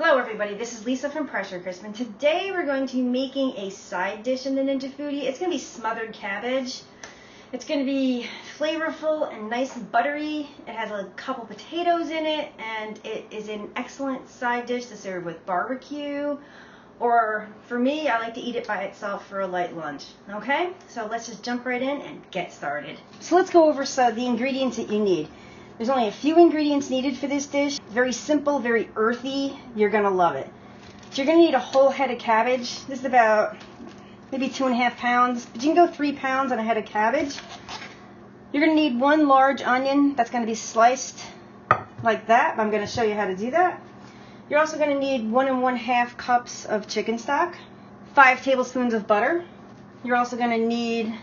Hello everybody, this is Lisa from Pressure Crisp, and today we're going to be making a side dish in the Ninja Foodi. It's going to be smothered cabbage. It's going to be flavorful and nice and buttery. It has a couple potatoes in it, and it is an excellent side dish to serve with barbecue, or for me, I like to eat it by itself for a light lunch. Okay, so let's just jump right in and get started. So let's go over the ingredients that you need. There's only a few ingredients needed for this dish. Very simple, very earthy. You're gonna love it. So you're gonna need a whole head of cabbage. This is about maybe 2.5 pounds, but you can go 3 pounds on a head of cabbage. You're gonna need 1 large onion that's gonna be sliced like that. I'm gonna show you how to do that. You're also gonna need 1 1/2 cups of chicken stock, 5 tablespoons of butter. You're also gonna need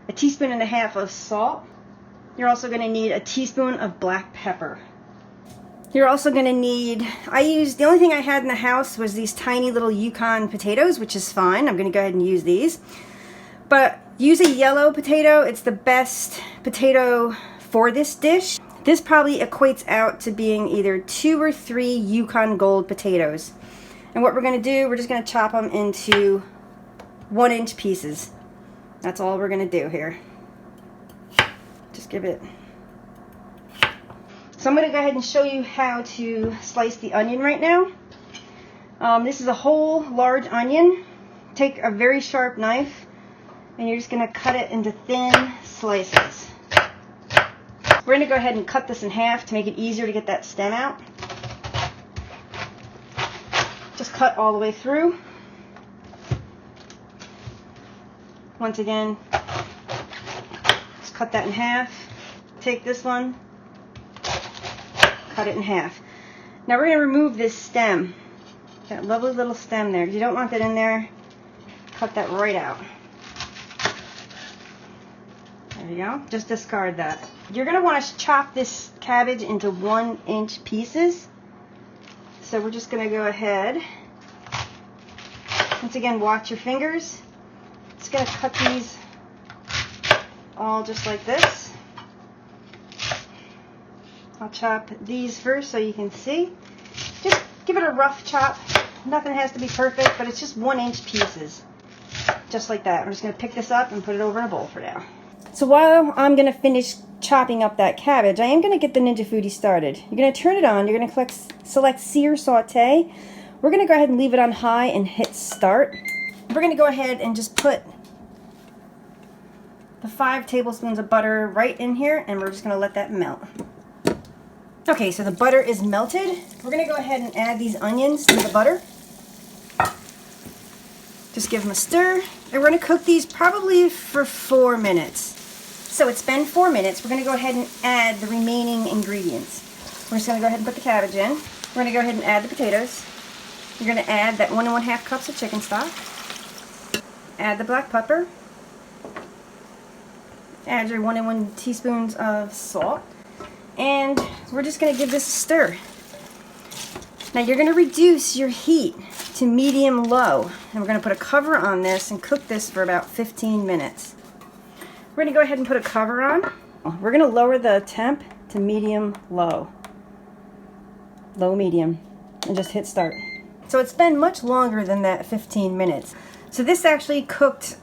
1.5 teaspoons of salt. You're also going to need 1 teaspoon of black pepper. You're also going to need, the only thing I had in the house was these tiny little Yukon potatoes, which is fine. I'm going to go ahead and use these. But use a yellow potato. It's the best potato for this dish. This probably equates out to being either 2 or 3 Yukon Gold potatoes. And what we're going to do, we're just going to chop them into 1-inch pieces. That's all we're going to do here. Just give it. So I'm going to go ahead and show you how to slice the onion right now. This is a whole large onion. Take a very sharp knife and you're just going to cut it into thin slices. We're going to go ahead and cut this in half to make it easier to get that stem out. Just cut all the way through. Once again, cut that in half. Take this one, cut it in half. Now we're going to remove this stem, that lovely little stem there. You don't want that in there. Cut that right out. There you go. Just discard that. You're going to want to chop this cabbage into 1-inch pieces. So we're just going to go ahead. Once again, watch your fingers. Just going to cut these all just like this. I'll chop these first so you can see. Just give it a rough chop. Nothing has to be perfect, but it's just 1-inch pieces. Just like that. I'm just going to pick this up and put it over in a bowl for now. So while I'm going to finish chopping up that cabbage, I am going to get the Ninja Foodi started. You're going to turn it on. You're going to select sear saute. We're going to go ahead and leave it on high and hit start. We're going to go ahead and just put the 5 tablespoons of butter right in here, and we're just going to let that melt. Okay, so the butter is melted. We're going to go ahead and add these onions to the butter. Just give them a stir. And we're going to cook these probably for 4 minutes. So it's been 4 minutes. We're going to go ahead and add the remaining ingredients. We're just going to go ahead and put the cabbage in. We're going to go ahead and add the potatoes. You're going to add that 1 1/2 cups of chicken stock. Add the black pepper. Add your 1 1 teaspoons of salt. And we're just going to give this a stir. Now you're going to reduce your heat to medium-low. And we're going to put a cover on this and cook this for about 15 minutes. We're going to go ahead and put a cover on. We're going to lower the temp to medium-low. Low-medium. And just hit start. So it's been much longer than that 15 minutes. So this actually cooked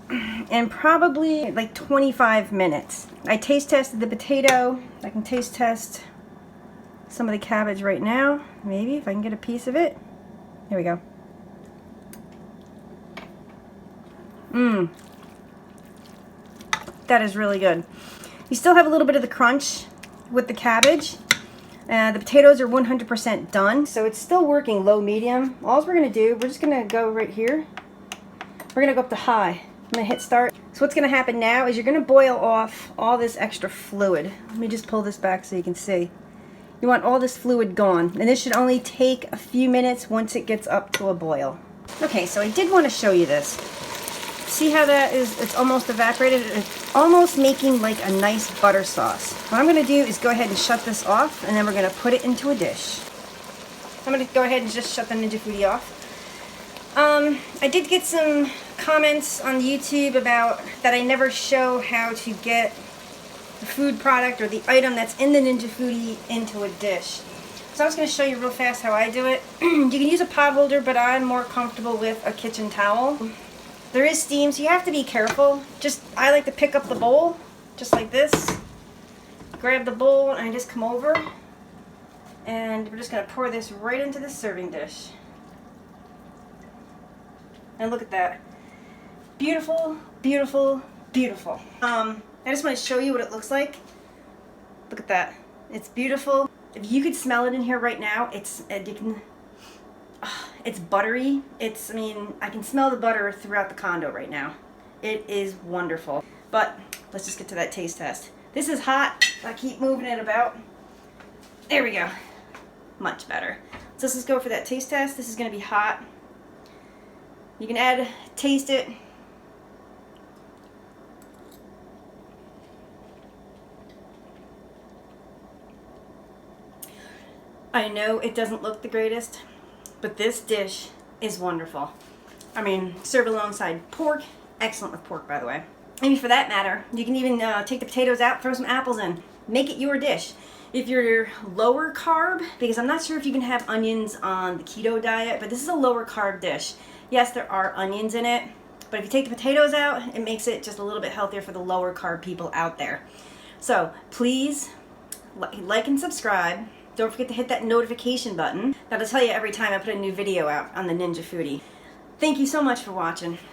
in probably like 25 minutes. I taste tested the potato. I can taste test some of the cabbage right now. Maybe if I can get a piece of it. Here we go. That is really good. You still have a little bit of the crunch with the cabbage. The potatoes are 100% done, so it's still working low-medium. All we're going to do, we're just going to go right here. We're going to go up to high. I'm going to hit start. So what's going to happen now is you're going to boil off all this extra fluid. Let me just pull this back so you can see. You want all this fluid gone. And this should only take a few minutes once it gets up to a boil. Okay, so I did want to show you this. See how that is, it's almost evaporated? It's almost making like a nice butter sauce. What I'm going to do is go ahead and shut this off, and then we're going to put it into a dish. I'm going to go ahead and just shut the Ninja Foodi off. I did get some comments on YouTube about that I never show how to get the food product or the item that's in the Ninja Foodi into a dish. So I'm just going to show you real fast how I do it. You can use a pot holder, but I'm more comfortable with a kitchen towel. There is steam, so you have to be careful. I like to pick up the bowl, just like this. Grab the bowl, and I just come over. And we're just going to pour this right into the serving dish. And look at that. Beautiful, beautiful, beautiful. I just want to show you what it looks like. Look at that. It's beautiful. If you could smell it in here right now, it's buttery. I can smell the butter throughout the condo right now. It is wonderful. But let's just get to that taste test. This is hot. I keep moving it about. There we go. Much better. So let's just go for that taste test. This is going to be hot. You can taste it. I know it doesn't look the greatest, but this dish is wonderful. Serve it alongside pork. Excellent with pork, by the way. Maybe for that matter, you can even take the potatoes out, throw some apples in. Make it your dish. If you're lower carb, because I'm not sure if you can have onions on the keto diet, but this is a lower carb dish. Yes, there are onions in it, but if you take the potatoes out, it makes it just a little bit healthier for the lower carb people out there. So please like and subscribe. Don't forget to hit that notification button. That'll tell you every time I put a new video out on the Ninja Foodi. Thank you so much for watching.